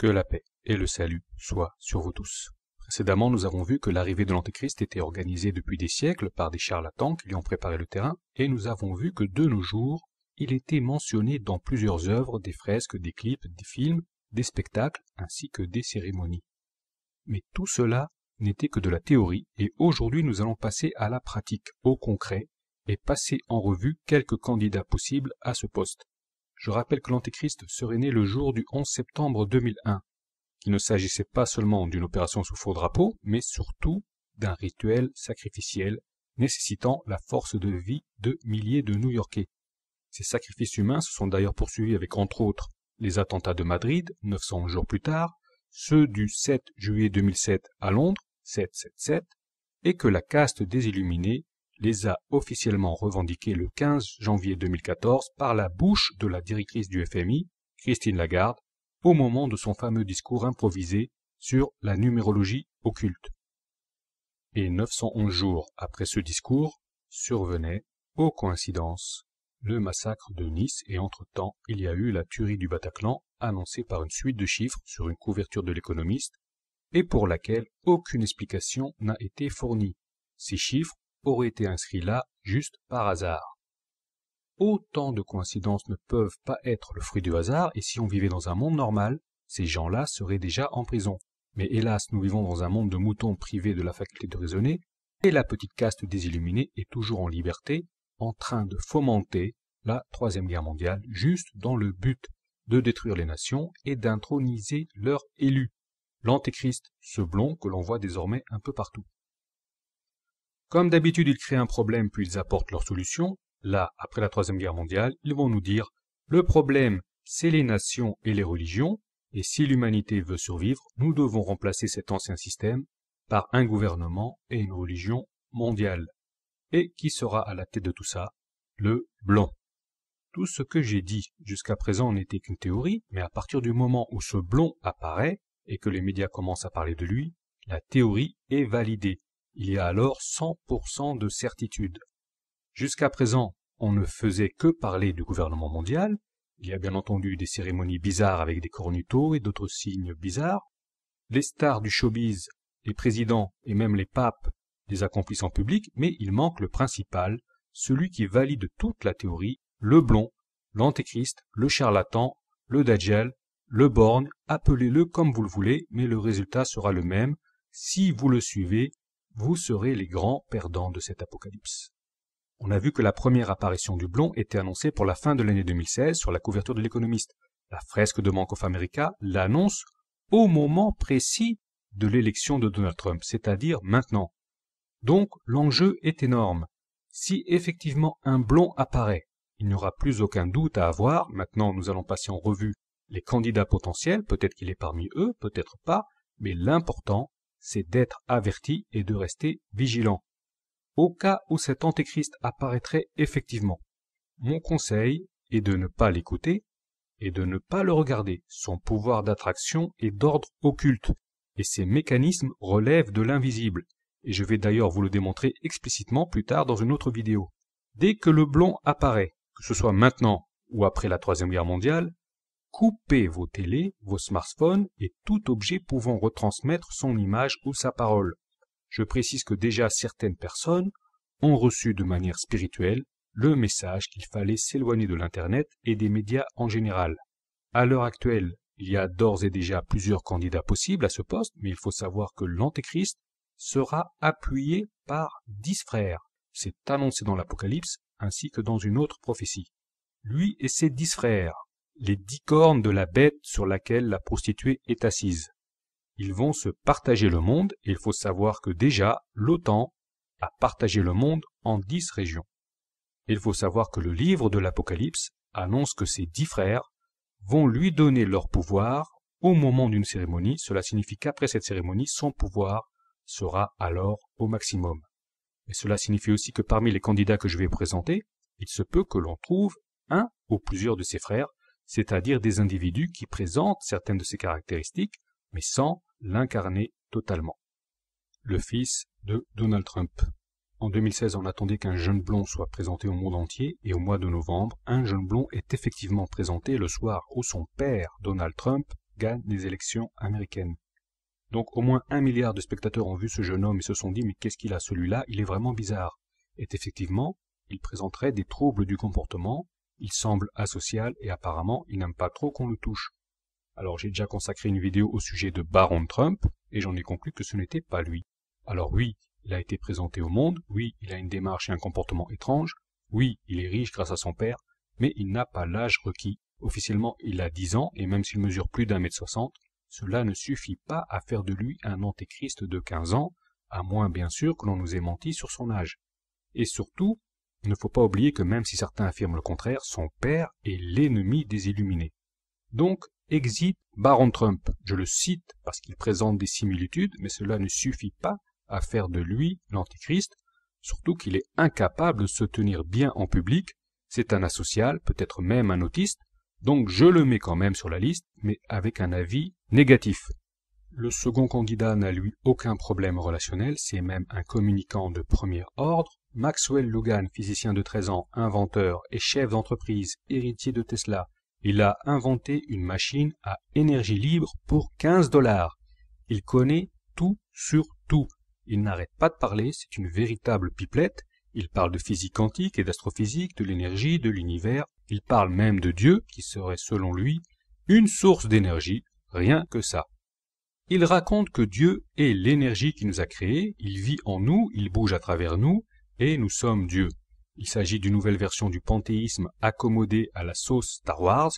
Que la paix et le salut soient sur vous tous. Précédemment, nous avons vu que l'arrivée de l'Antéchrist était organisée depuis des siècles par des charlatans qui lui ont préparé le terrain, et nous avons vu que de nos jours, il était mentionné dans plusieurs œuvres, des fresques, des clips, des films, des spectacles, ainsi que des cérémonies. Mais tout cela n'était que de la théorie, et aujourd'hui nous allons passer à la pratique, au concret, et passer en revue quelques candidats possibles à ce poste. Je rappelle que l'Antéchrist serait né le jour du 11 septembre 2001, qu'il ne s'agissait pas seulement d'une opération sous faux drapeau, mais surtout d'un rituel sacrificiel nécessitant la force de vie de milliers de New-Yorkais. Ces sacrifices humains se sont d'ailleurs poursuivis avec entre autres les attentats de Madrid, 900 jours plus tard, ceux du 7 juillet 2007 à Londres, 777, et que la caste des Illuminés les a officiellement revendiqués le 15 janvier 2014 par la bouche de la directrice du FMI, Christine Lagarde, au moment de son fameux discours improvisé sur la numérologie occulte. Et 911 jours après ce discours, survenait, ô coïncidence, le massacre de Nice, et entre-temps, il y a eu la tuerie du Bataclan, annoncée par une suite de chiffres sur une couverture de l'Économiste, et pour laquelle aucune explication n'a été fournie. Ces chiffres auraient été inscrits là juste par hasard. Autant de coïncidences ne peuvent pas être le fruit du hasard, et si on vivait dans un monde normal, ces gens-là seraient déjà en prison. Mais hélas, nous vivons dans un monde de moutons privés de la faculté de raisonner, et la petite caste des Illuminés est toujours en liberté, en train de fomenter la Troisième Guerre mondiale, juste dans le but de détruire les nations et d'introniser leur élu, l'Antéchrist, ce blond que l'on voit désormais un peu partout. Comme d'habitude, ils créent un problème puis ils apportent leur solution. Là, après la Troisième Guerre mondiale, ils vont nous dire « Le problème, c'est les nations et les religions, et si l'humanité veut survivre, nous devons remplacer cet ancien système par un gouvernement et une religion mondiale. » Et qui sera à la tête de tout ça? Le blanc. Tout ce que j'ai dit jusqu'à présent n'était qu'une théorie, mais à partir du moment où ce blond apparaît, et que les médias commencent à parler de lui, la théorie est validée. Il y a alors 100% de certitude. Jusqu'à présent, on ne faisait que parler du gouvernement mondial. Il y a bien entendu des cérémonies bizarres avec des cornutos et d'autres signes bizarres. Les stars du showbiz, les présidents et même les papes les accomplissent en public, mais il manque le principal, celui qui valide toute la théorie, le blond, l'antéchrist, le charlatan, le dajjal, le borgne, appelez-le comme vous le voulez, mais le résultat sera le même. Si vous le suivez, vous serez les grands perdants de cet apocalypse. On a vu que la première apparition du blond était annoncée pour la fin de l'année 2016 sur la couverture de l'Économiste. La fresque de Bank of America l'annonce au moment précis de l'élection de Donald Trump, c'est-à-dire maintenant. Donc l'enjeu est énorme. Si effectivement un blond apparaît, il n'y aura plus aucun doute à avoir. Maintenant, nous allons passer en revue les candidats potentiels, peut-être qu'il est parmi eux, peut-être pas, mais l'important, c'est d'être averti et de rester vigilant. Au cas où cet antéchrist apparaîtrait effectivement, mon conseil est de ne pas l'écouter et de ne pas le regarder. Son pouvoir d'attraction est d'ordre occulte, et ses mécanismes relèvent de l'invisible. Et je vais d'ailleurs vous le démontrer explicitement plus tard dans une autre vidéo. Dès que le blond apparaît, que ce soit maintenant ou après la Troisième Guerre mondiale, coupez vos télés, vos smartphones et tout objet pouvant retransmettre son image ou sa parole. Je précise que déjà certaines personnes ont reçu de manière spirituelle le message qu'il fallait s'éloigner de l'Internet et des médias en général. À l'heure actuelle, il y a d'ores et déjà plusieurs candidats possibles à ce poste, mais il faut savoir que l'Antéchrist sera appuyé par 10 frères. C'est annoncé dans l'Apocalypse ainsi que dans une autre prophétie. Lui et ses 10 frères, les 10 cornes de la bête sur laquelle la prostituée est assise. Ils vont se partager le monde, et il faut savoir que déjà l'OTAN a partagé le monde en 10 régions. Il faut savoir que le livre de l'Apocalypse annonce que ces 10 frères vont lui donner leur pouvoir au moment d'une cérémonie. Cela signifie qu'après cette cérémonie, son pouvoir sera alors au maximum. Mais cela signifie aussi que parmi les candidats que je vais présenter, il se peut que l'on trouve un ou plusieurs de ses frères, c'est-à-dire des individus qui présentent certaines de ces caractéristiques, mais sans l'incarner totalement. Le fils de Donald Trump. En 2016, on attendait qu'un jeune blond soit présenté au monde entier, et au mois de novembre, un jeune blond est effectivement présenté le soir où son père, Donald Trump, gagne les élections américaines. Donc au moins 1 milliard de spectateurs ont vu ce jeune homme et se sont dit « mais qu'est-ce qu'il a celui-là? Il est vraiment bizarre ». Et effectivement, il présenterait des troubles du comportement, il semble asocial et apparemment il n'aime pas trop qu'on le touche. Alors j'ai déjà consacré une vidéo au sujet de Baron Trump et j'en ai conclu que ce n'était pas lui. Alors oui, il a été présenté au monde, oui, il a une démarche et un comportement étrange, oui, il est riche grâce à son père, mais il n'a pas l'âge requis. Officiellement, il a 10 ans et même s'il mesure plus d'1,60 m, cela ne suffit pas à faire de lui un antéchrist de 15 ans, à moins bien sûr que l'on nous ait menti sur son âge. Et surtout, il ne faut pas oublier que même si certains affirment le contraire, son père est l'ennemi des illuminés. Donc, exit Baron Trump. Je le cite parce qu'il présente des similitudes, mais cela ne suffit pas à faire de lui l'antéchrist, surtout qu'il est incapable de se tenir bien en public, c'est un asocial, peut-être même un autiste, donc je le mets quand même sur la liste, mais avec un avis négatif. Le second candidat n'a lui aucun problème relationnel, c'est même un communicant de premier ordre. Maxwell Lugan, physicien de 13 ans, inventeur et chef d'entreprise, héritier de Tesla, il a inventé une machine à énergie libre pour 15 $. Il connaît tout sur tout. Il n'arrête pas de parler, c'est une véritable pipelette. Il parle de physique quantique et d'astrophysique, de l'énergie, de l'univers. Il parle même de Dieu, qui serait selon lui une source d'énergie, rien que ça. Il raconte que Dieu est l'énergie qui nous a créés, il vit en nous, il bouge à travers nous, et nous sommes Dieu. Il s'agit d'une nouvelle version du panthéisme accommodée à la sauce Star Wars.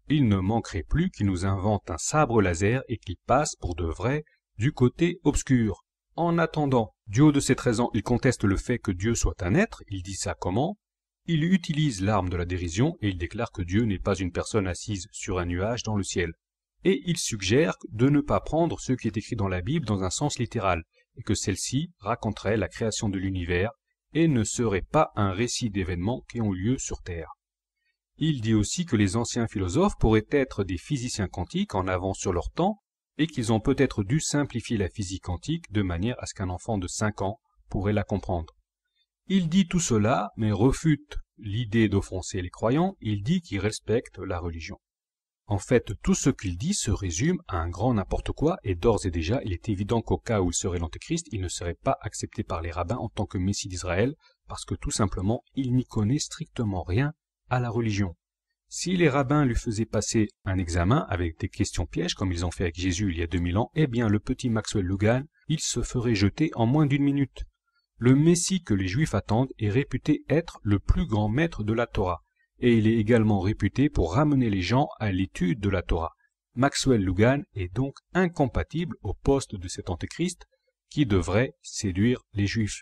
Il ne manquerait plus qu'il nous invente un sabre laser et qu'il passe pour de vrai du côté obscur. En attendant, du haut de ses 13 ans, il conteste le fait que Dieu soit un être, il dit ça comment? Il utilise l'arme de la dérision et il déclare que Dieu n'est pas une personne assise sur un nuage dans le ciel. Et il suggère de ne pas prendre ce qui est écrit dans la Bible dans un sens littéral, et que celle-ci raconterait la création de l'univers et ne serait pas un récit d'événements qui ont lieu sur Terre. Il dit aussi que les anciens philosophes pourraient être des physiciens quantiques en avance sur leur temps, et qu'ils ont peut-être dû simplifier la physique quantique de manière à ce qu'un enfant de 5 ans pourrait la comprendre. Il dit tout cela, mais refute l'idée d'offenser les croyants, il dit qu'il respecte la religion. En fait, tout ce qu'il dit se résume à un grand n'importe quoi, et d'ores et déjà, il est évident qu'au cas où il serait l'antéchrist, il ne serait pas accepté par les rabbins en tant que messie d'Israël, parce que tout simplement, il n'y connaît strictement rien à la religion. Si les rabbins lui faisaient passer un examen avec des questions pièges, comme ils ont fait avec Jésus il y a 2000 ans, eh bien le petit Maxwell Lugan, il se ferait jeter en moins d'1 minute. Le Messie que les Juifs attendent est réputé être le plus grand maître de la Torah, et il est également réputé pour ramener les gens à l'étude de la Torah. Maxwell Lugan est donc incompatible au poste de cet antéchrist qui devrait séduire les Juifs.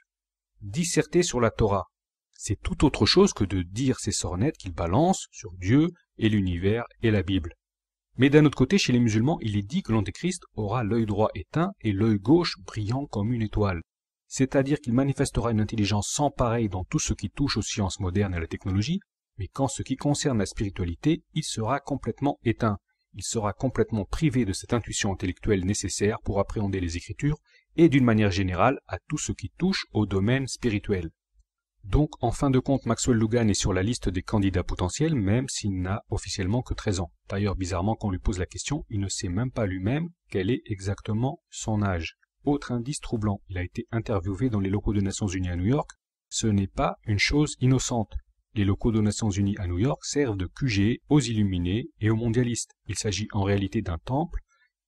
Disserter sur la Torah, c'est tout autre chose que de dire ces sornettes qu'il balance sur Dieu et l'univers et la Bible. Mais d'un autre côté, chez les musulmans, il est dit que l'antéchrist aura l'œil droit éteint et l'œil gauche brillant comme une étoile. C'est-à-dire qu'il manifestera une intelligence sans pareille dans tout ce qui touche aux sciences modernes et à la technologie, mais qu'en ce qui concerne la spiritualité, il sera complètement éteint. Il sera complètement privé de cette intuition intellectuelle nécessaire pour appréhender les Écritures et d'une manière générale à tout ce qui touche au domaine spirituel. Donc, en fin de compte, Maxwell Lugan est sur la liste des candidats potentiels, même s'il n'a officiellement que 13 ans. D'ailleurs, bizarrement, quand on lui pose la question, il ne sait même pas lui-même quel est exactement son âge. Autre indice troublant, il a été interviewé dans les locaux des Nations Unies à New York. Ce n'est pas une chose innocente. Les locaux des Nations Unies à New York servent de QG aux illuminés et aux mondialistes. Il s'agit en réalité d'un temple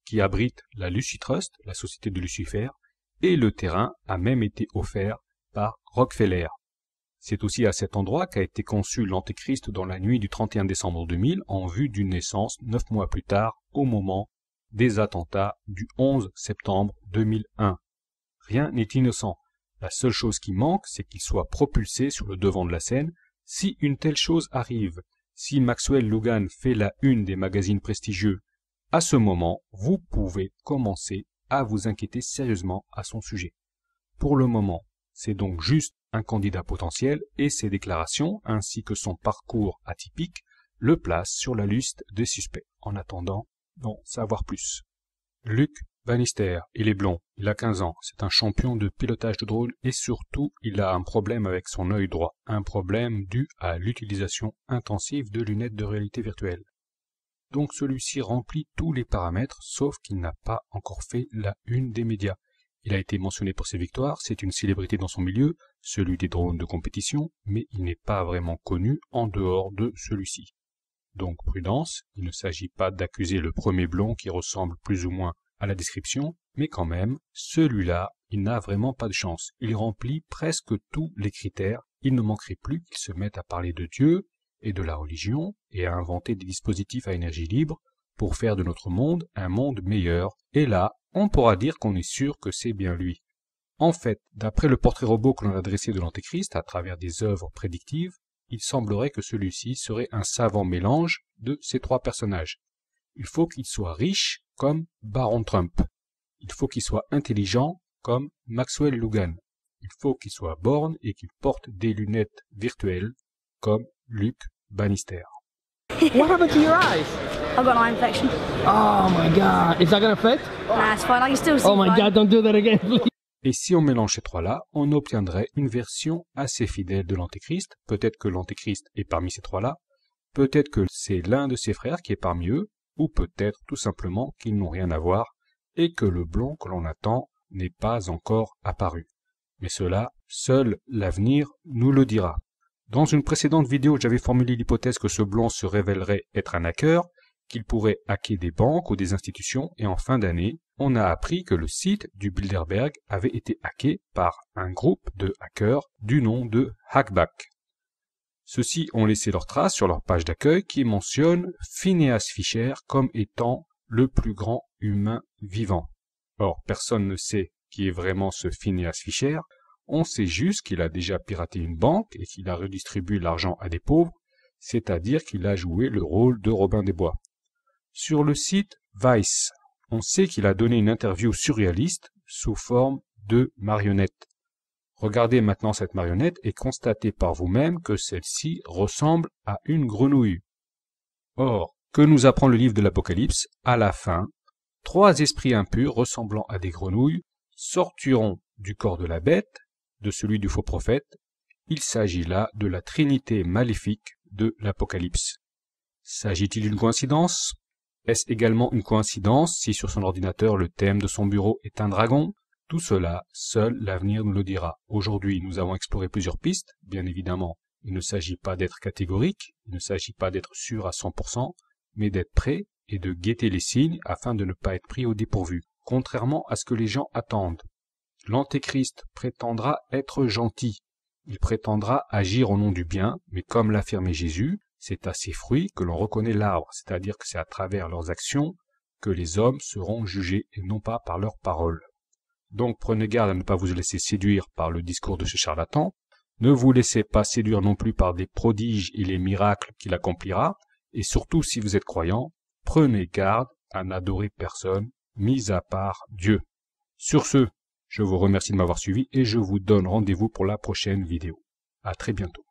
qui abrite la Lucy Trust, la société de Lucifer, et le terrain a même été offert par Rockefeller. C'est aussi à cet endroit qu'a été conçu l'Antéchrist dans la nuit du 31 décembre 2000 en vue d'une naissance 9 mois plus tard au moment des attentats du 11 septembre 2001. Rien n'est innocent. La seule chose qui manque, c'est qu'il soit propulsé sur le devant de la scène. Si une telle chose arrive, si Maxwell Lugan fait la une des magazines prestigieux, à ce moment, vous pouvez commencer à vous inquiéter sérieusement à son sujet. Pour le moment, c'est donc juste un candidat potentiel et ses déclarations, ainsi que son parcours atypique, le placent sur la liste des suspects. En attendant d'en savoir plus. Luc Bannister, il est blond, il a 15 ans, c'est un champion de pilotage de drone et surtout il a un problème avec son œil droit, un problème dû à l'utilisation intensive de lunettes de réalité virtuelle. donc celui-ci remplit tous les paramètres, sauf qu'il n'a pas encore fait la une des médias. Il a été mentionné pour ses victoires, c'est une célébrité dans son milieu, celui des drones de compétition, mais il n'est pas vraiment connu en dehors de celui-ci. Donc prudence, il ne s'agit pas d'accuser le premier blond qui ressemble plus ou moins à la description, mais quand même, celui-là, il n'a vraiment pas de chance. Il remplit presque tous les critères, il ne manquerait plus qu'il se mette à parler de Dieu et de la religion et à inventer des dispositifs à énergie libre pour faire de notre monde un monde meilleur. Et là, on pourra dire qu'on est sûr que c'est bien lui. En fait, d'après le portrait robot que l'on a dressé de l'Antéchrist à travers des œuvres prédictives, il semblerait que celui-ci serait un savant mélange de ces trois personnages. Il faut qu'il soit riche comme Baron Trump. Il faut qu'il soit intelligent comme Maxwell Lugan. Il faut qu'il soit borgne et qu'il porte des lunettes virtuelles comme Luke Bannister. What happened to your eyes? I've got an eye infection. Oh my god. Is that gonna affect? Nah, it's fine. I can still see. Oh my fine. god, don't do that again, please. Et si on mélange ces trois-là, on obtiendrait une version assez fidèle de l'Antéchrist. Peut-être que l'Antéchrist est parmi ces trois-là, peut-être que c'est l'un de ses frères qui est parmi eux, ou peut-être tout simplement qu'ils n'ont rien à voir et que le blond que l'on attend n'est pas encore apparu. Mais cela, seul l'avenir nous le dira. Dans une précédente vidéo, j'avais formulé l'hypothèse que ce blond se révélerait être un hacker, qu'il pourrait hacker des banques ou des institutions, et en fin d'année, on a appris que le site du Bilderberg avait été hacké par un groupe de hackers du nom de Hackback. Ceux-ci ont laissé leurs traces sur leur page d'accueil qui mentionne Phineas Fisher comme étant le plus grand humain vivant. Or, personne ne sait qui est vraiment ce Phineas Fisher, on sait juste qu'il a déjà piraté une banque et qu'il a redistribué l'argent à des pauvres, c'est-à-dire qu'il a joué le rôle de Robin des Bois. Sur le site Vice, on sait qu'il a donné une interview surréaliste sous forme de marionnette. Regardez maintenant cette marionnette et constatez par vous-même que celle-ci ressemble à une grenouille. Or, que nous apprend le livre de l'Apocalypse? À la fin, 3 esprits impurs ressemblant à des grenouilles sortiront du corps de la bête, de celui du faux prophète. Il s'agit là de la trinité maléfique de l'Apocalypse. S'agit-il d'une coïncidence? Est-ce également une coïncidence si sur son ordinateur le thème de son bureau est un dragon? Tout cela, seul l'avenir nous le dira. Aujourd'hui, nous avons exploré plusieurs pistes. Bien évidemment, il ne s'agit pas d'être catégorique, il ne s'agit pas d'être sûr à 100%, mais d'être prêt et de guetter les signes afin de ne pas être pris au dépourvu. Contrairement à ce que les gens attendent, l'Antéchrist prétendra être gentil. Il prétendra agir au nom du bien, mais comme l'affirmait Jésus, c'est à ses fruits que l'on reconnaît l'arbre, c'est-à-dire que c'est à travers leurs actions que les hommes seront jugés et non pas par leurs paroles. Donc prenez garde à ne pas vous laisser séduire par le discours de ce charlatan, ne vous laissez pas séduire non plus par des prodiges et les miracles qu'il accomplira, et surtout si vous êtes croyant, prenez garde à n'adorer personne, mis à part Dieu. Sur ce, je vous remercie de m'avoir suivi et je vous donne rendez-vous pour la prochaine vidéo. À très bientôt.